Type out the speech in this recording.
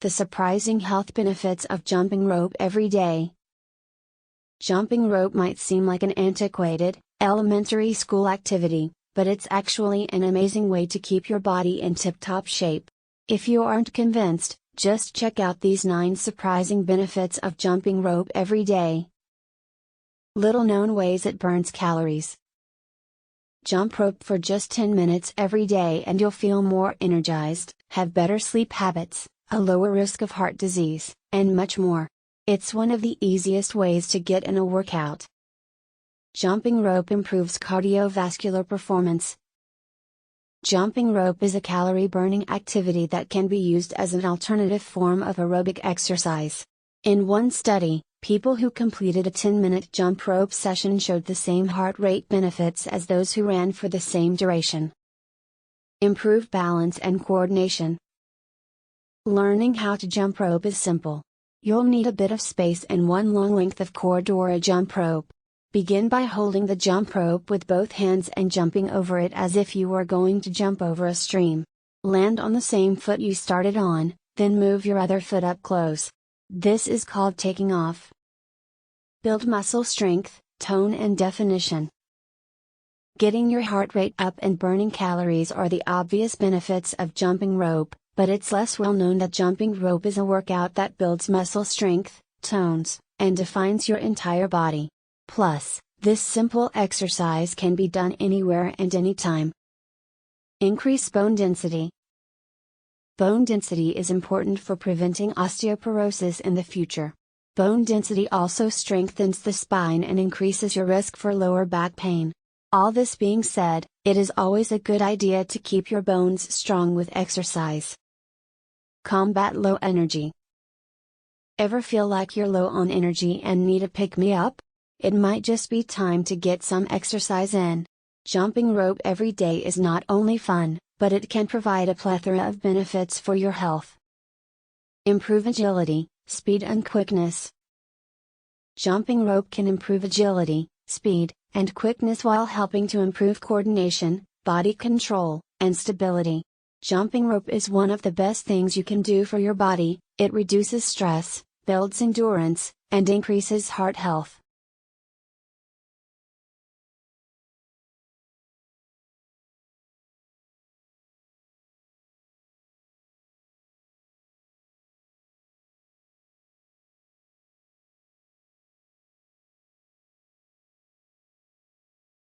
The surprising health benefits of jumping rope every day. Jumping rope might seem like an antiquated, elementary school activity, but it's actually an amazing way to keep your body in tip-top shape. If you aren't convinced, just check out these 9 surprising benefits of jumping rope every day. Little known ways it burns calories. Jump rope for just 10 minutes every day and you'll feel more energized, have better sleep habits, a lower risk of heart disease, and much more. It's one of the easiest ways to get in a workout. Jumping rope improves cardiovascular performance. Jumping rope is a calorie-burning activity that can be used as an alternative form of aerobic exercise. In one study, people who completed a 10-minute jump rope session showed the same heart rate benefits as those who ran for the same duration. Improve balance and coordination. Learning how to jump rope is simple. You'll need a bit of space and one long length of cord or a jump rope. Begin by holding the jump rope with both hands and jumping over it as if you were going to jump over a stream. Land on the same foot you started on, then move your other foot up close. This is called taking off. Build muscle strength, tone and definition. Getting your heart rate up and burning calories are the obvious benefits of jumping rope, but it's less well known that jumping rope is a workout that builds muscle strength, tones, and defines your entire body. Plus, this simple exercise can be done anywhere and anytime. Increase bone density. Bone density is important for preventing osteoporosis in the future. Bone density also strengthens the spine and increases your risk for lower back pain. All this being said, it is always a good idea to keep your bones strong with exercise. Combat low energy. Ever feel like you're low on energy and need a pick-me-up? It might just be time to get some exercise in. Jumping rope every day is not only fun, but it can provide a plethora of benefits for your health. Improve agility, speed and quickness. Jumping rope can improve agility, speed, and quickness while helping to improve coordination, body control, and stability. Jumping rope is one of the best things you can do for your body. It reduces stress, builds endurance, and increases heart health.